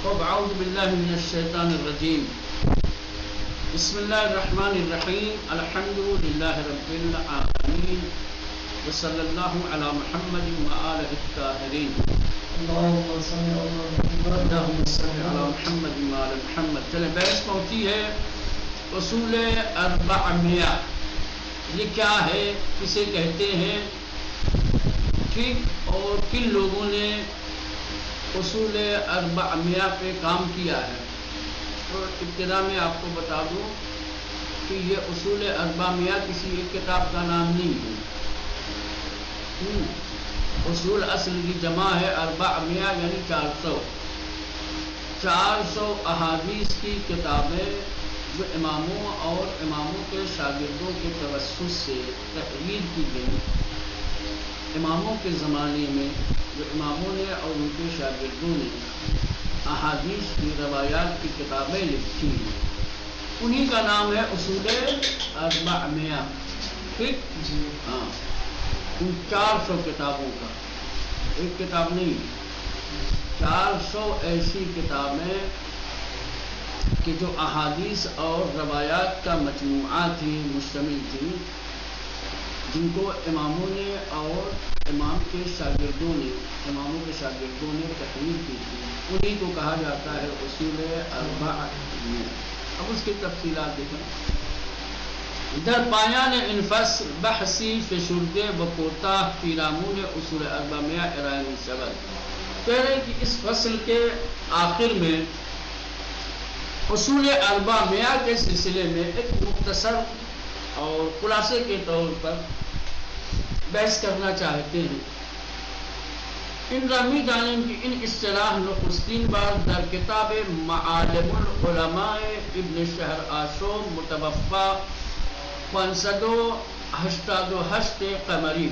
خب اعوذ باللہ من الشیطان الرجیم بسم اللہ الرحمن الرحیم الحمد للہ رب العالمین وصلی اللہ علی محمد وآلہ الطاہرین اللہم صلی علی محمد وآلہ محمد. چلیں بحث پہنچی ہے اصول 400. یہ کیا ہے, کسے کہتے ہیں, ٹھیک, اور کن لوگوں نے اصول 400 پہ کام کیا ہے. تو ابتدا میں آپ کو بتا دوں کہ یہ اصول 400 کسی ایک کتاب کا نام نہیں ہے. اصول اصل کی جمع ہے 400 یعنی 400 احادیث کی کتابیں جو اماموں اور اماموں کے شاگردوں کے توسط سے تحریر کی گئی. اماموں کے زمانے میں جو اماموں نے اور ان کے شاگردوں نے احادیث کی روایات کی کتابیں لکھی ہیں, انہی کا نام ہے اصول 400. ٹھیک جی, ہاں, ان 400 کتابوں کا, ایک کتاب نہیں, 400 ایسی کتابیں کہ جو احادیث اور روایات کا مجموعہ تھی, مشتمل تھی, جن کو اماموں نے اور اماموں کے شاگردوں نے تحریر کی تھی. انہی کو کہا جاتا ہے اصول 400. اب اس کی تفصیلات دیکھیں. در پایان این فصل بحثی فشرده و کوتاه پیرامون اصول 400 ارائه می شود. کہہ رہے کہ اس فصل کے آخر میں اصول 400 کے سلسلے میں ایک مختصر اور خلاصے کے طور پر بحث کرنا چاہتے ہیں. ان رامی دانم کی ان اصطلاح نخستین بار در کتاب معالم العلماء ابن شہر آشوب متوفا 588 قمری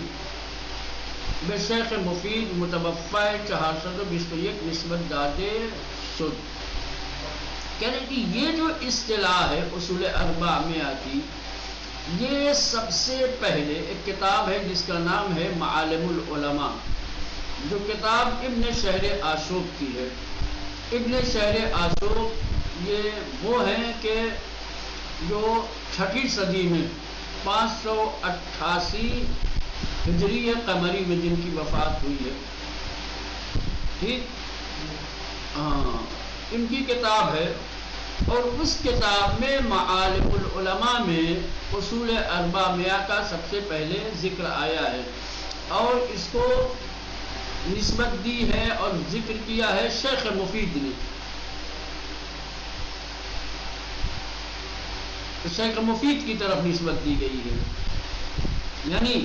به شیخ مفید متوفا 421 نسبت داده شد. کہنے کہ یہ جو اصطلاح ہے اصول 400 کی, یہ سب سے پہلے ایک کتاب ہے جس کا نام ہے معالم العلماء, جو کتاب ابن شہر آشوب کی ہے. ابن شہر آشوب یہ وہ ہیں کہ جو 6ٹھی صدی میں 588 ہجری قمری میں جن کی وفات ہوئی ہے. ٹھیک, ہاں, ان کی کتاب ہے, اور اس کتاب میں معالم العلماء میں اصول 400 کا سب سے پہلے ذکر آیا ہے, اور اس کو نسبت دی ہے اور ذکر کیا ہے شیخ مفید نے. شیخ مفید کی طرف نسبت دی گئی ہے. یعنی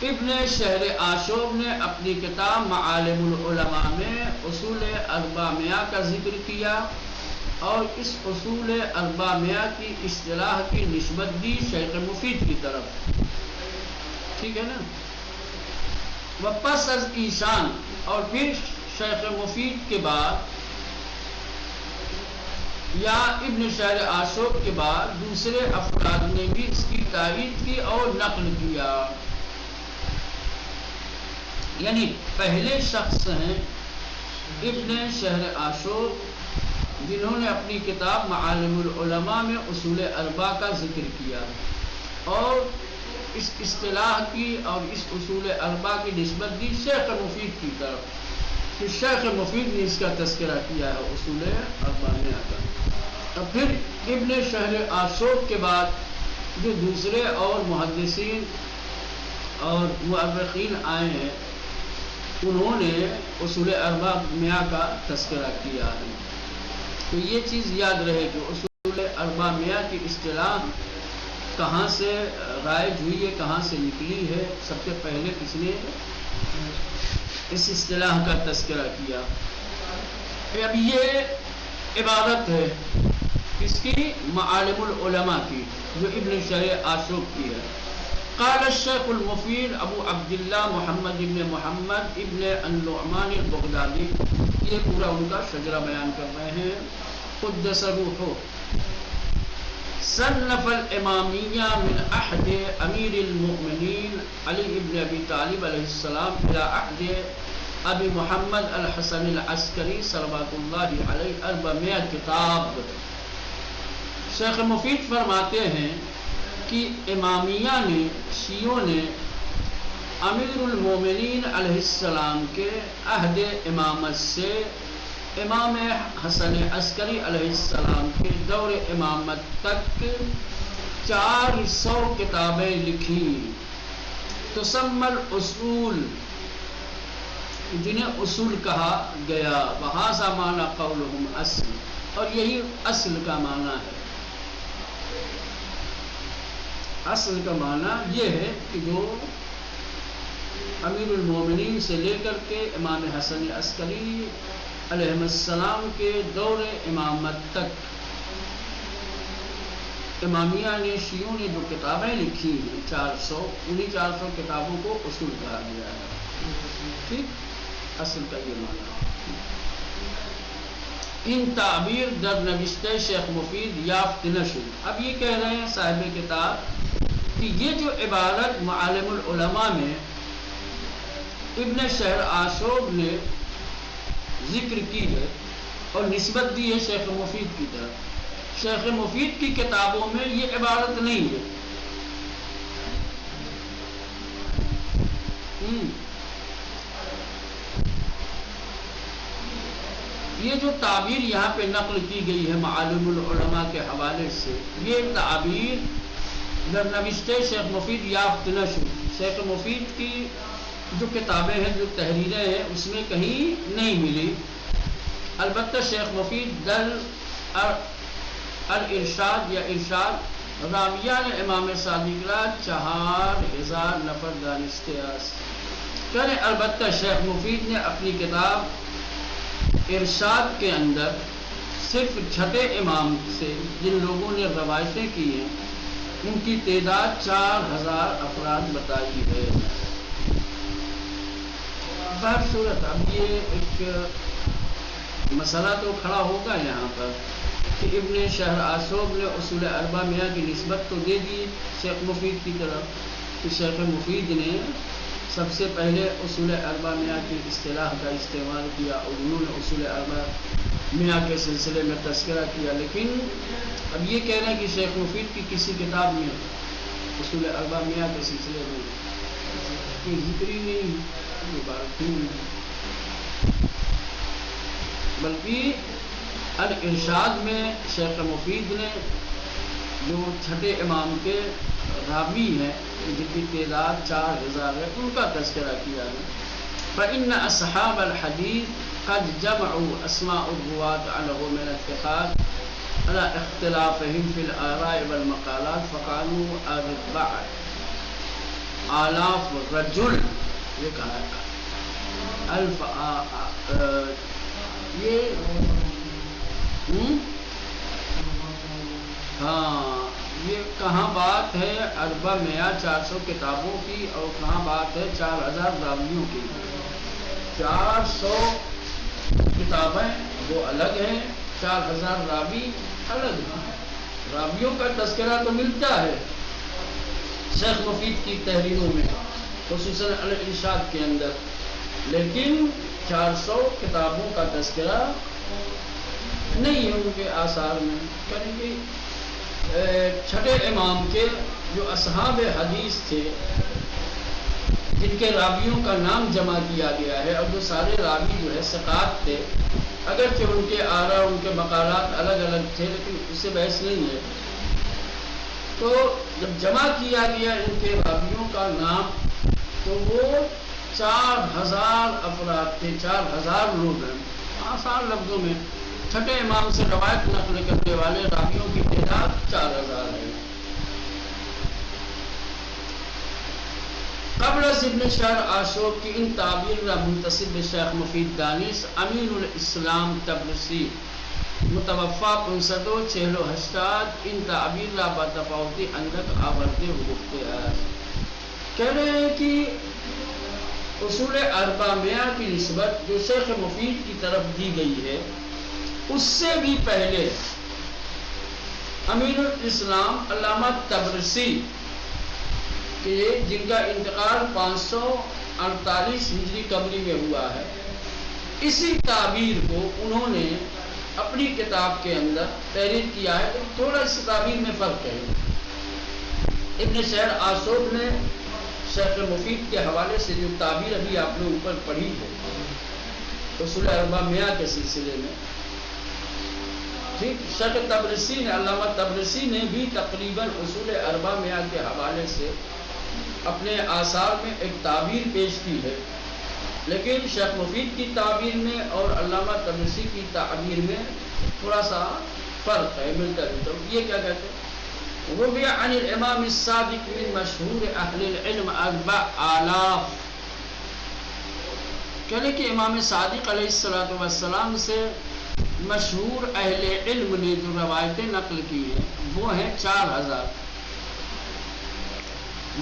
ابن شہر آشوب نے اپنی کتاب معالم العلماء میں اصول 400 کا ذکر کیا, اور اس اصول 400 کی اصطلاح کی نسبت دی شیخ مفید کی طرف. ٹھیک ہے نا. پس از ایشان, اور پھر شیخ مفید کے بعد یا ابن شہر آشوب کے بعد دوسرے افراد نے بھی اس کی تائید کی اور نقل کیا. یعنی پہلے شخص ہیں ابن شہر آشوب, جنہوں نے اپنی کتاب معالم العلماء میں اصول 400 کا ذکر کیا, اور اس اصطلاح کی اور اس اصول 400 کی نسبت دی شیخ مفید کی طرف. کہ شیخ مفید نے اس کا تذکرہ کیا ہے اصول 400 کا. اور پھر ابن شہر آشوب کے بعد جو دوسرے اور محدثین اور مؤرخین آئے ہیں, انہوں نے اصول 400 کا تذکرہ کیا ہے. تو یہ چیز یاد رہے کہ اصول 400 کی اصطلاح کہاں سے رائج ہوئی ہے, کہاں سے نکلی ہے, سب سے پہلے کس نے اس اصطلاح کا تذکرہ کیا. اب یہ عبارت ہے اس کی معالم العلماء کی, جو ابن شہر آشوب کی ہے. قال الشیخ المفید ابو عبداللہ محمد ابن محمد ابن النعمان البغدادی, یہ پورا ان کا شجرہ بیان کر رہے ہیں, قدس روحہ. صنف الامامیہ من عہد امیر المؤمنین علی ابن ابی طالب علیہ السلام الى عہد ابی محمد الحسن العسکری صلوات اللہ علیہ 400 کتاب. شیخ مفید فرماتے ہیں کہ امامیہ نے، شیعوں نے امیر المومنین علیہ السلام کے عہد امامت سے امام حسن عسکری علیہ السلام کے دور امامت تک 400 کتابیں لکھی. تسمى الاصول، جنہیں اصول کہا گیا. وہذا معنی قولہم اصل، اور یہی اصل کا معنی ہے. اصل کا معنی یہ ہے کہ جو امیر المومنین سے لے کر کے امام حسن عسکری علیہ السلام کے دور امامت تک امامیہ نے، شیعوں نے جو کتابیں لکھی ہیں 400، انہی 400 کتابوں کو اصول کہا گیا ہے. ٹھیک، اصل کا یہ معنی. ان تعبیر در نوشتہ شیخ مفید یافت نشد. اب یہ کہہ رہے ہیں صاحب کتاب کہ یہ جو عبارت معالم العلماء میں ابن شہر آشوب نے ذکر کی ہے اور نسبت دی ہے شیخ مفید کی طرف، شیخ مفید کی کتابوں میں یہ عبارت نہیں ہے. یہ جو تعبیر یہاں پہ نقل کی گئی ہے معالم العلماء کے حوالے سے، یہ تعبیر در نوشتہ شیخ مفید یافت نشد، شیخ مفید کی جو کتابیں ہیں، جو تحریریں ہیں، اس میں کہیں نہیں ملی. البتہ شیخ مفید در الارشاد یا ارشاد راویان امام صادق را 4000 نفر دانستے است. البتہ شیخ مفید نے اپنی کتاب ارشاد کے اندر صرف چھٹے امام سے جن لوگوں نے روایتیں کی ہیں ان کی تعداد 4000 افراد بتائی ہے. بہر صورت اب یہ ایک مسئلہ تو کھڑا ہوگا یہاں پر کہ ابن شہر آشوب نے اصول 400 کی نسبت تو دے دی شیخ مفید کی طرف کہ شیخ مفید نے سب سے پہلے اصول 400 کی اصطلاح کا استعمال کیا اور انہوں نے اصول 400 کے سلسلے میں تذکرہ کیا. لیکن اب یہ کہہ رہے ہیں کہ شیخ مفید کی کسی کتاب میں اصول 400 کے سلسلے میں کوئی ذکر ہی نہیں، بات ہی نہیں. بلکہ الارشاد میں شیخ مفید نے جو چھٹے امام کے راوی ہیں جن کی تعداد 4000 ہے ان کا تذکرہ کیا ہے. فإن أصحاب الحديث قد جمعوا أسماء الرواة عنه من الثقات على اختلافهم في الآراء والمقالات فقالوا 4000 رجل. یہ کہا ہے یہ کہاں بات ہے 400 کتابوں کی اور کہاں بات ہے 4000 راویوں کی. 400 کتابیں وہ الگ ہیں، 4000 راوی الگ ہیں. راویوں کا تذکرہ تو ملتا ہے شیخ مفید کی تحریروں میں خصوصاً الارشاد کے اندر، لیکن 400 کتابوں کا تذکرہ نہیں ہے ان کے آثار میں. کریں گے چھٹے امام کے جو اصحاب حدیث تھے جن کے راویوں کا نام جمع کیا گیا ہے اور جو سارے راوی جو ہے ثقات تھے، اگرچہ ان کے آراء ان کے مقالات الگ الگ تھے لیکن اس سے بحث نہیں ہے. تو جب جمع کیا گیا ان کے راویوں کا نام تو وہ 4000 افراد تھے، 4000 لوگ ہیں. آسان لفظوں میں چھٹے امام سے روایت نقل کرنے والے راویوں کی تعداد 4000 ہے. قبل از ابن شہر آشوب کی ان تعبیر را منتسب شیخ مفید دانش امین الاسلام تبرسی متوفا 568 ان تعبیر را بتفاوتی اندک آورتے ہوتے ہیں. کہہ رہے ہیں کہ اصول 400 کی نسبت جو شیخ مفید کی طرف دی گئی ہے اس سے بھی پہلے امین الاسلام علامہ تبرسی کہ جن کا انتقال 48 ہجری قمری میں ہوا ہے. اسی تعبیر کو انہوں نے اپنی کتاب کے اندر تحریر کیا ہے. تو تھوڑا اس تعبیر میں فرق ہے. ابن شہر آشوب نے شیخ مفید کے حوالے سے جو تعبیر ابھی آپ نے اوپر پڑھی ہے اصول 400 کے سلسلے میں، ٹھیک، شیخ تبرسی نے، علامہ تبرسی نے بھی تقریباً اصول 400 کے حوالے سے اپنے آثار میں ایک تعبیر پیش کی ہے. لیکن شیخ مفید کی تعبیر میں اور علامہ تبرسی کی تعبیر میں تھوڑا سا فرق ہے، ملتا جلتا. یہ کیا کہتے ہیں؟ روی عن الامام الصادق من مشہور اہل العلم 4000. کہنے کہ امام صادق علیہ السلام سے مشہور اہل علم نے جو روایتیں نقل کی ہیں وہ ہیں 4000.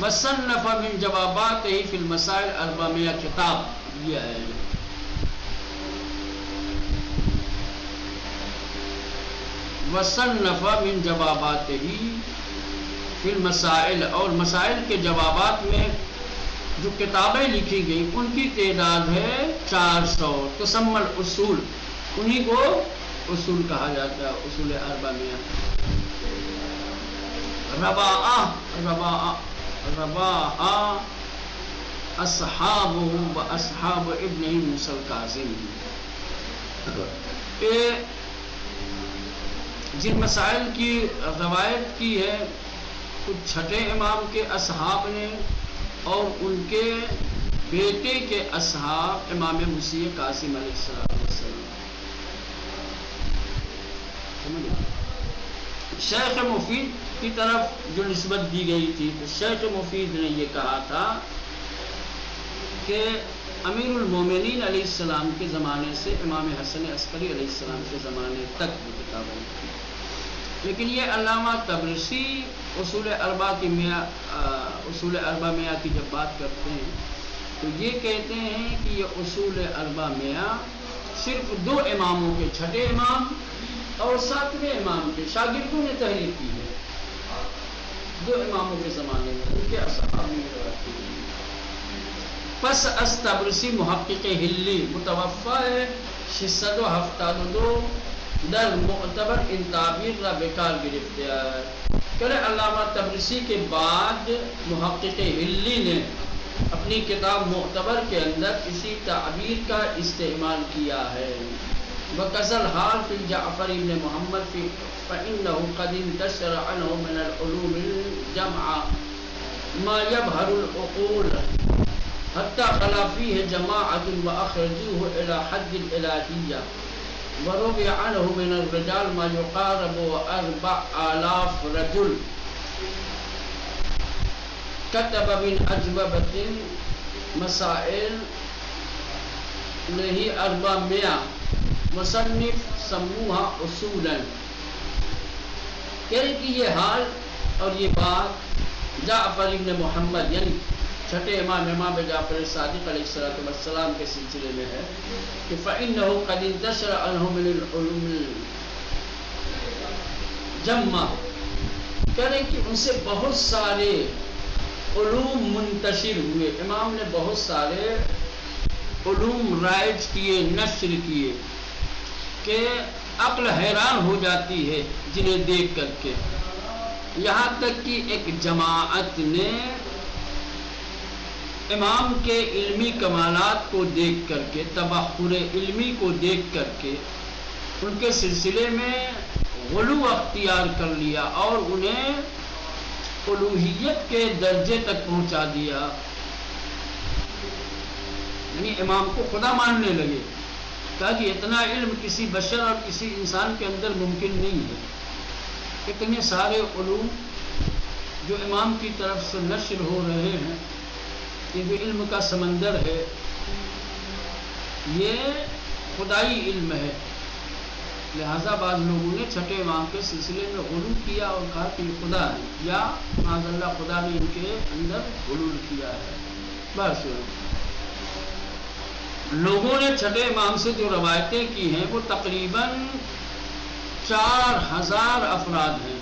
وصنف من جواباتہ فی المسائل 400 کتاب یہ ہے. وصنف من جواباتہ فی المسائل، اور مسائل کے جوابات میں جو کتابیں لکھی گئی ان کی تعداد ہے 400. تسمى الاصول، انہی کو اصول کہا جاتا ہے، اصول 400. رواها اصحابہ و اصحاب ابن موسیٰ الکاظم. جن مسائل کی روایت کی ہے کچھ چھٹے امام کے اصحاب نے اور ان کے بیٹے کے اصحاب امام موسیٰ کاظم علیہ السلام. شیخ مفید کی طرف جو نسبت دی گئی تھی تو شیخ مفید نے یہ کہا تھا کہ امیر المومنین علیہ السلام کے زمانے سے امام حسن عسکری علیہ السلام کے زمانے تک وہ کتابیں تھیں. لیکن یہ علامہ تبرسی اصول 400 کی جب بات کرتے ہیں تو یہ کہتے ہیں کہ یہ اصول 400 صرف 2 اماموں کے، چھٹے امام اور 7ویں امام کے شاگردوں نے تحریر کی ہے. 2 اماموں کے زمانے میں ان کے اصحاب نے روایت کی. پس از تبرسی محقق ہلی متوفا ہے 672 در معتبر ان تعبیر را بیکار گرفتے ہے. کہ علامہ تبرسی کے بعد محقق ہلی نے اپنی کتاب معتبر کے اندر اسی تعبیر کا استعمال کیا ہے. وکذل حال فی جعفر بن محمد فی فإنه قد انتشر عنه من العلوم الجمع ما يبهر العقول حتى خلا فيه جماعة وأخرجوه إلى حد الإلهية وروي عنه من الرجال ما يقارب 4000 رجل. كتب من أجوبة مسائل له 400 مصنف سموها اصولا. کہہ کہ یہ حال اور یہ بات جعفر ابن محمد یعنی چھٹے امام جعفر صادق علیہ السلام کے سلسلے میں ہے کہ فإنه قد انتشر عنه من العلوم الجمع. کہہ رہے کہ ان سے بہت سارے علوم منتشر ہوئے. امام نے بہت سارے علوم رائج کیے، نشر کیے کہ عقل حیران ہو جاتی ہے جنہیں دیکھ کر کے. یہاں تک کہ ایک جماعت نے امام کے علمی کمالات کو دیکھ کر کے، تبحر علمی کو دیکھ کر کے ان کے سلسلے میں غلو اختیار کر لیا اور انہیں الوہیت کے درجے تک پہنچا دیا. یعنی امام کو خدا ماننے لگے. کہا کہ اتنا علم کسی بشر اور کسی انسان کے اندر ممکن نہیں ہے. اتنے سارے علوم جو امام کی طرف سے نشر ہو رہے ہیں، یہ جو علم کا سمندر ہے یہ خدائی علم ہے. لہذا بعض لوگوں نے چھٹے امام کے سلسلے میں غلو کیا اور کہا کہ یہ خدا ہے، یا معاذ اللہ خدا نے ان کے اندر غلول کیا ہے. بس لوگوں نے چھٹے امام سے جو روایتیں کی ہیں وہ تقریباً 4000 افراد ہیں.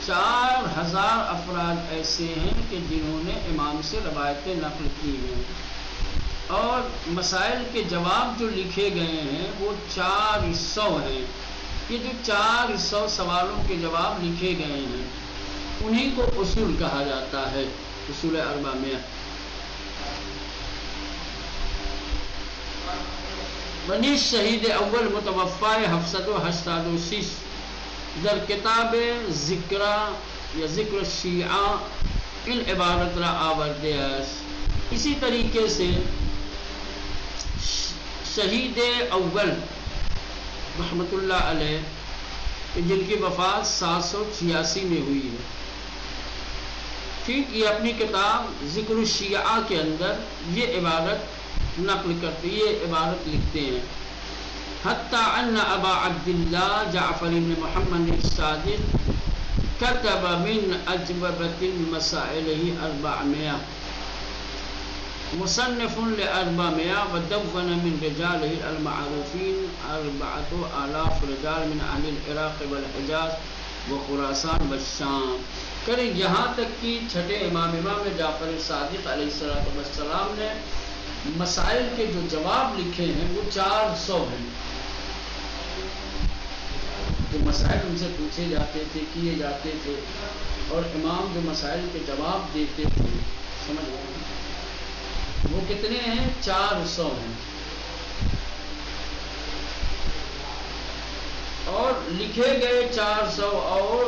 4000 افراد ایسے ہیں کہ جنہوں نے امام سے روایتیں نقل کی ہیں، اور مسائل کے جواب جو لکھے گئے ہیں وہ 400 ہیں۔ یہ جو 400 سوالوں کے جواب لکھے گئے ہیں انہی کو اصول کہا جاتا ہے، اصول اربع میں۔ بنی شہید اول متوفا 786 در کتاب ذکرہ یا ذکر الشیعہ ان عبارت را آورده است۔ اسی طریقے سے شہید اول رحمت اللہ علیہ جن کی وفات 786 میں ہوئی ہے، ٹھیک، یہ اپنی کتاب ذکر الشیعہ کے اندر یہ عبارت نقل کرتے، یہ عبارت لکھتے ہیں، حتی ان ابا عبداللہ جعفر بن محمد الصادق كتب من أجوبة مسائله 400 مصنف ل400 ودون من رجاله المعروفين 4000 رجال من أهل العراق والحجاز وخراسان والشام۔ کریں یہاں تک کہ چھٹے امام جعفر صادق علیہ السلام نے مسائل کے جو جواب لکھے ہیں وہ 400 ہیں۔ جو مسائل ان سے پوچھے جاتے تھے، کیے جاتے تھے، اور امام جو مسائل کے جواب دیتے تھے، سمجھ گئے، وہ کتنے ہیں؟ 400 ہیں۔ اور لکھے گئے 400، اور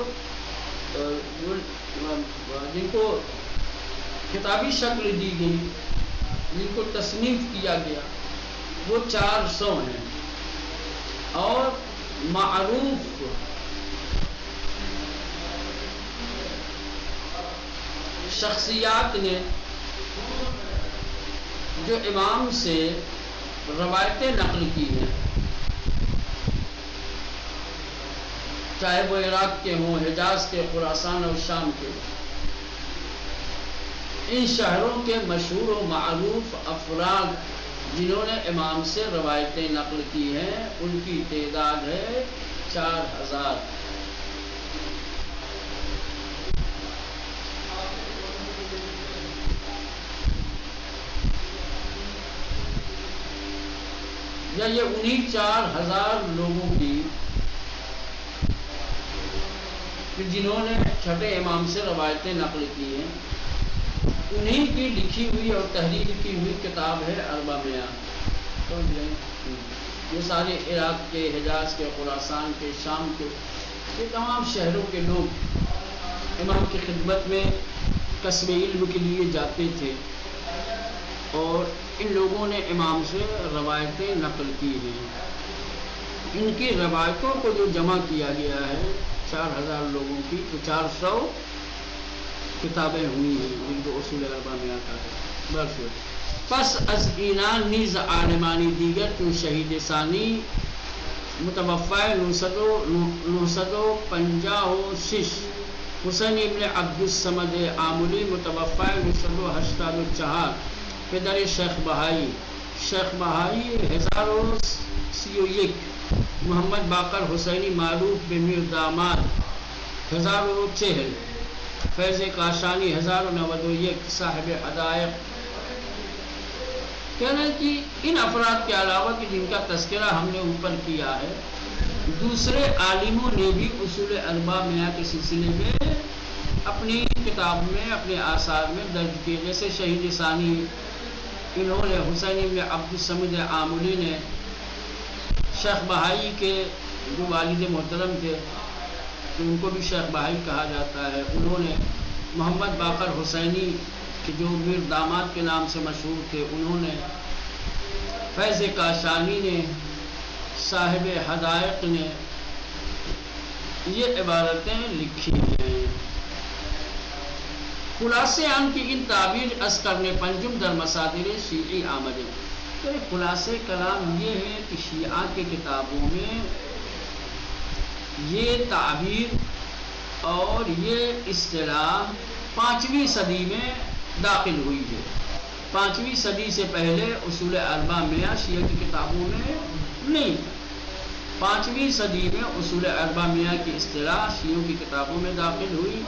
جن کو کتابی شکل دی گئی، جن کو تصنیف کیا گیا، وہ 400 ہیں۔ اور معروف شخصیات نے جو امام سے روایتیں نقل کی ہیں، چاہے وہ عراق کے ہوں، حجاز کے، خراسان اور شام کے، ان شہروں کے مشہور و معروف افراد جنہوں نے امام سے روایتیں نقل کی ہیں، ان کی تعداد ہے 4000۔ یا یہ انہی 4000 لوگوں کی جنہوں نے چھٹے امام سے روایتیں نقل کی ہیں، انہی کی لکھی ہوئی اور تحریر کی ہوئی کتاب ہے 400۔ یہ سارے عراق کے، حجاز کے، خراسان کے، شام کے، یہ تمام شہروں کے لوگ امام کی خدمت میں کسب علم کے لیے جاتے تھے، اور ان لوگوں نے امام سے روایتیں نقل کی ہیں۔ ان کی روایتوں کو جو جمع کیا گیا ہے 4000 لوگوں کی، تو 400 کتابیں ہوئی ہیں جن کو اصول اربع میں آتا ہے۔ بس پس از اینان نیز عالمانی دیگر تو شہید ثانی متوفی 956 حسین ابن عبد الصمد عاملی متوفی 984 پدر شیخ بہائی، شیخ بہائی 1031 محمد باقر حسینی معروف بمیر داماد 1040 فیض کاشانی 1091 صاحب حدائق۔ کہنا ہے کہ ان افراد کے علاوہ کہ جن کا تذکرہ ہم نے اوپر کیا ہے، دوسرے عالموں نے بھی اصول اربع میاں کے سلسلے میں اپنی کتاب میں، اپنے آثار میں درج کیے، جیسے شہید ثانی انہوں نے حسین بن عبد الصمد عاملی نے شیخ بہائی کے جو والد محترم تھے، ان کو بھی شیخ بہائی کہا جاتا ہے، انہوں نے محمد باقر حسینی کہ جو میر داماد کے نام سے مشہور تھے، انہوں نے فیض کاشانی نے، صاحب حدائق نے یہ عبارتیں لکھی ہیں۔ خلاصے عام کی ان تعبیر از کرنے پنجم در مصادر شیعی آمد ہے۔ تو خلاصے کلام یہ ہے کہ شیعہ کے کتابوں میں یہ تعبیر اور یہ اصطلاح 5ویں صدی میں داخل ہوئی ہے۔ 5ویں صدی سے پہلے اصول اربع میاں شیعہ کی کتابوں میں نہیں تھا۔ 5ویں صدی میں اصول اربع میاں کی اصطلاح شیعوں کی کتابوں میں داخل ہوئی.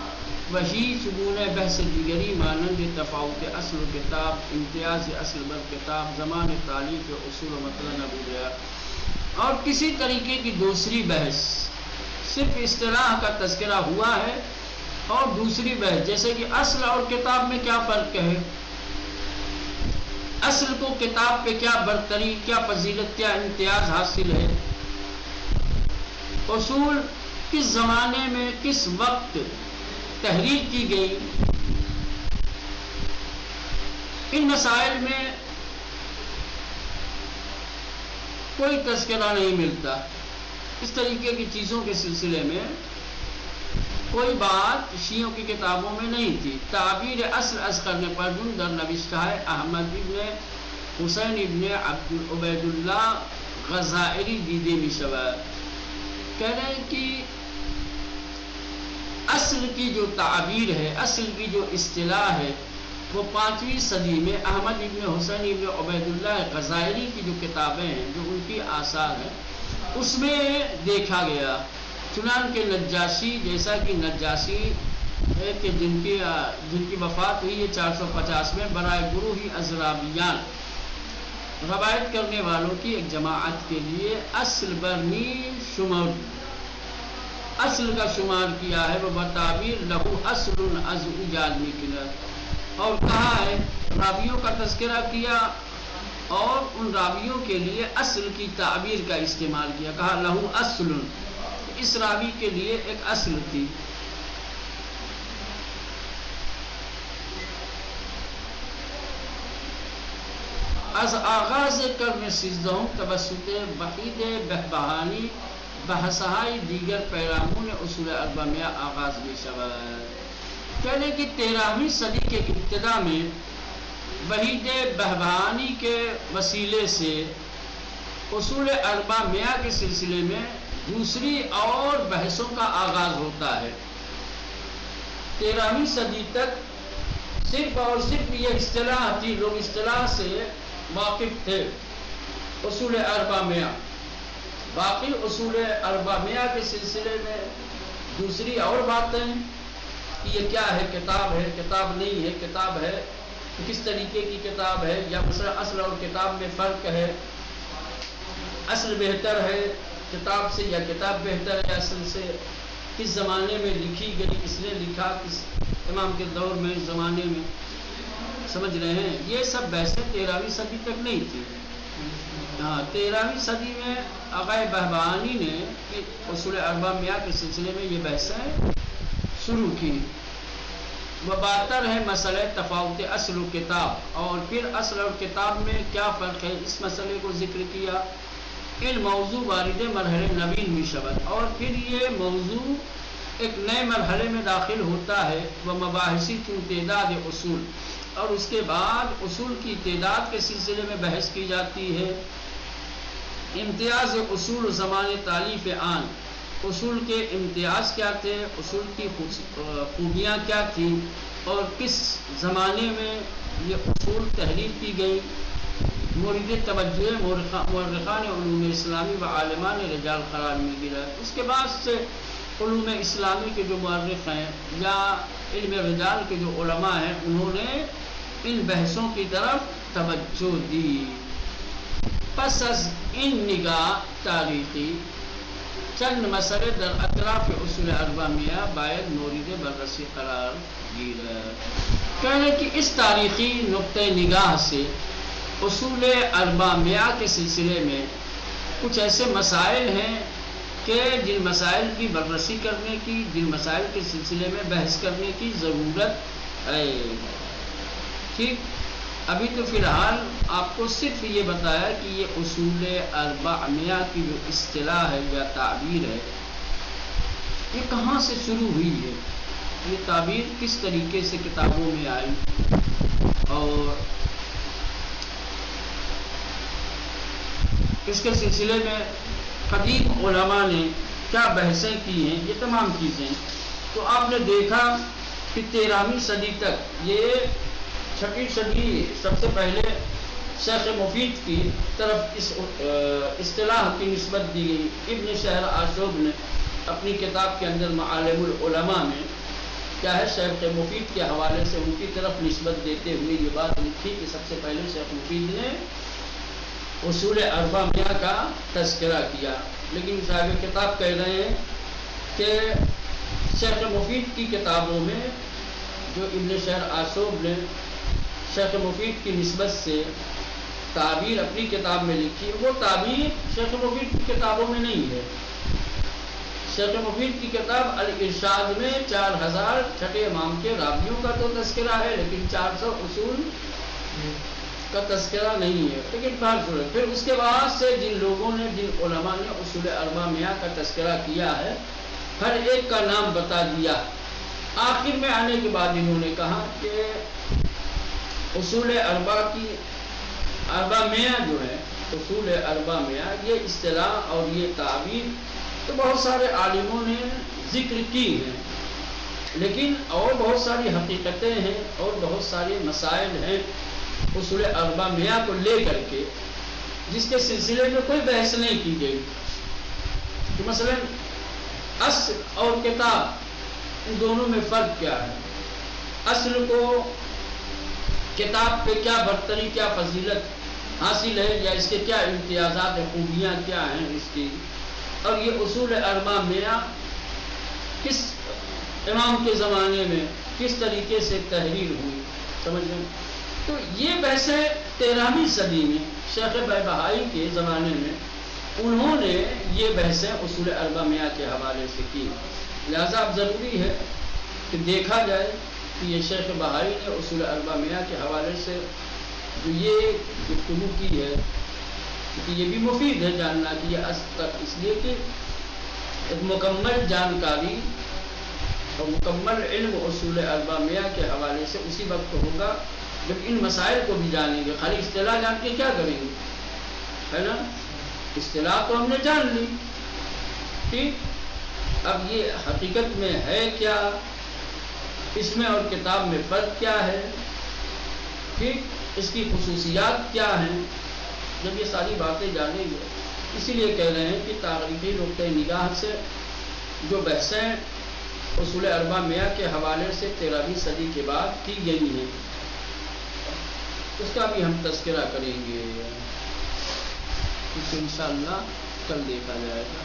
وہی شگون بحث دیگری مانند تفاوت اصل کتاب، امتیاز اصل بر کتاب، زمان تالیف اصول و مطلب نبو گیا. اور کسی طریقے کی دوسری بحث، صرف اصطلاح کا تذکرہ ہوا ہے اور دوسری بحث جیسے کہ اصل اور کتاب میں کیا فرق ہے، اصل کو کتاب پہ کیا برتری، کیا فضیلت، کیا امتیاز حاصل ہے، اصول کس زمانے میں کس وقت تحریر کی گئی، ان مسائل میں کوئی تذکرہ نہیں ملتا. اس طریقے کی چیزوں کے سلسلے میں کوئی بات شیعوں کی کتابوں میں نہیں تھی. تعبیر اصل از کرنے پر در نوشتہ ہے احمد ابن حسین ابن عبید اللہ غزائری دیدے می شود. کہہ رہے ہیں کہ اصل کی جو تعبیر ہے، اصل کی جو اصطلاح ہے، وہ 5ویں صدی میں احمد ابن حسین ابن عبید اللہ غزائری کی جو کتابیں ہیں، جو ان کی آثار ہیں، اس میں دیکھا گیا. چنانکہ نجاشی، جیسا کہ نجاشی ہے کہ جن کی وفات ہوئی ہے 450 میں، برائے گروہی ازرابیان روایت کرنے والوں کی ایک جماعت کے لیے اصل برنی شمار، اصل کا شمار کیا ہے. وہ بتعبیر لہو اصل از اجاد نکلا، اور کہا ہے راویوں کا تذکرہ کیا اور ان راویوں کے لیے اصل کی تعبیر کا استعمال کیا. کہا لہو اصل، اس راوی کے لیے ایک اصل تھی. از آغاز قرن 13 توسط وحید بهبهانی بحثهای دیگر پیرامون اصول اربع میاں آغاز می شود. کہنے کہ 13ویں صدی کے ابتدا میں وحید بهبهانی کے وسیلے سے اصول اربع میاں کے سلسلے میں دوسری اور بحثوں کا آغاز ہوتا ہے. 13ویں صدی تک صرف اور صرف یہ اصطلاح تھی، لوگ اصطلاح سے واقف تھے اصول اربع میاں. باقی اصول اربع میاں کے سلسلے میں دوسری اور باتیں کہ یہ کیا ہے، کتاب ہے، کتاب نہیں ہے، کتاب ہے کس طریقے کی کتاب ہے، یا مثلا اصل اور کتاب میں فرق ہے، اصل بہتر ہے کتاب سے یا کتاب بہتر ہے اصل سے، کس زمانے میں لکھی گئی، کس نے لکھا، کس امام کے دور میں، زمانے میں، سمجھ رہے ہیں. یہ سب بحثیں 13ویں صدی تک نہیں تھی. ہاں 13ویں صدی میں آقائے بہبہانی نے اصول اربع میاں کے سلسلے میں یہ بحثیں شروع کی. وباتر ہے مسئلہ تفاوت اصل و کتاب، اور پھر اصل اور کتاب میں کیا فرق ہے، اس مسئلے کو ذکر کیا. ان موضوع وارد مرحلے نوین می شود، اور پھر یہ موضوع ایک نئے مرحلے میں داخل ہوتا ہے. وہ مباحثی چون تعداد اصول، اور اس کے بعد اصول کی تعداد کے سلسلے میں بحث کی جاتی ہے. امتیاز اصول زمان تالیف آن، اصول کے امتیاز کیا تھے، اصول کی خوبیاں کیا تھیں، اور کس زمانے میں یہ اصول تحریر کی گئی. مورد توجہ مورخان علوم اسلامی و عالمان رجال قرار مل گیا. اس کے بعد سے علوم اسلامی کے جو مورخ ہیں یا علم رجال کے جو علماء ہیں، انہوں نے ان بحثوں کی طرف توجہ دی. پس از ان نگاہ تاریخی چند مسئلے در اطراف اصول اربع میاں باید مورد بررسی قرار گیرد. کہنے کہ اس تاریخی نقطۂ نگاہ سے اصول اربع میاں کے سلسلے میں کچھ ایسے مسائل ہیں کہ جن مسائل کی بررسی کرنے کی، جن مسائل کے سلسلے میں بحث کرنے کی ضرورت ہے. ٹھیک، ابھی تو فی الحال آپ کو صرف یہ بتایا کہ یہ اصول اربع میاں کی جو اصطلاح ہے یا تعبیر ہے، یہ کہاں سے شروع ہوئی ہے، یہ تعبیر کس طریقے سے کتابوں میں آئی، اور اس کے سلسلے میں قدیم علماء نے کیا بحثیں کی ہیں، یہ تمام چیزیں. تو آپ نے دیکھا کہ 13ویں صدی تک، یہ 6ویں صدی سب سے پہلے شیخ مفید کی طرف اس اصطلاح کی نسبت دی گئی. ابن شہر آشوب نے اپنی کتاب کے اندر معالم العلماء میں کیا ہے شیخ مفید کے حوالے سے ان کی طرف نسبت دیتے ہوئے یہ بات لکھی کہ سب سے پہلے شیخ مفید نے اصول اربع میاں کا تذکرہ کیا. لیکن صاحب کتاب کہہ رہے ہیں کہ شیخ مفید کی کتابوں میں جو ابن شہر آشوب نے شیخ مفید کی نسبت سے تعبیر اپنی کتاب میں لکھی وہ تعبیر شیخ مفید کی کتابوں میں نہیں ہے. شیخ مفید کی کتاب الارشاد میں 4000 چھٹے امام کے راویوں کا تو تذکرہ ہے لیکن 400 اصول کا تذکرہ نہیں ہے. لیکن بات سنیں پھر اس کے بعد سے جن لوگوں نے جن علماء نے اصول اربع میاں کا تذکرہ کیا ہے ہر ایک کا نام بتا دیا. آخر میں آنے کے بعد انہوں نے کہا کہ اصول اربع کی اربع میاں جو ہے اصول اربع میاں یہ اصطلاح اور یہ تعبیر تو بہت سارے عالموں نے ذکر کی ہیں لیکن اور بہت ساری حقیقتیں ہیں اور بہت سارے مسائل ہیں اصول اربع میاں کو لے کر کے جس کے سلسلے میں کوئی بحث نہیں کی گئی. کہ مثلا اصل اور کتاب ان دونوں میں فرق کیا ہے. اصل کو کتاب پہ کیا برتری کیا فضیلت حاصل ہے یا اس کے کیا امتیازات خوبیاں کیا ہیں اس کی, اور یہ اصول اربع میاں کس امام کے زمانے میں کس طریقے سے تحریر ہوئی سمجھ لیں. تو یہ بحثیں 13ویں صدی میں شیخ بہبہائی کے زمانے میں انہوں نے یہ بحثیں اصول اربع میاں کے حوالے سے کی. لہذا اب ضروری ہے کہ دیکھا جائے کہ یہ شیخ بہائی نے اصول اربع میاں کے حوالے سے جو یہ گفتگو کی ہے کہ یہ بھی مفید ہے جاننا کہ یہ اس لیے کہ ایک مکمل جانکاری اور مکمل علم اصول اربع میاں کے حوالے سے اسی وقت ہوگا جب ان مسائل کو بھی جانیں گے. خالی اصطلاح جان کے کیا کریں گے ہے نا. اصطلاح تو ہم نے جان لی ٹھیک, اب یہ حقیقت میں ہے کیا, اس میں اور کتاب میں فرق کیا ہے ٹھیک, اس کی خصوصیات کیا ہیں, جب یہ ساری باتیں جانیں گے. اسی لیے کہہ رہے ہیں کہ تاریخی نقطۂ نگاہ سے جو بحثیں اصول اربع میاں کے حوالے سے 13ویں صدی کے بعد کی گئی ہیں اس کا بھی ہم تذکرہ کریں گے, اس کو انشاءاللہ کل دیکھا جائے گا.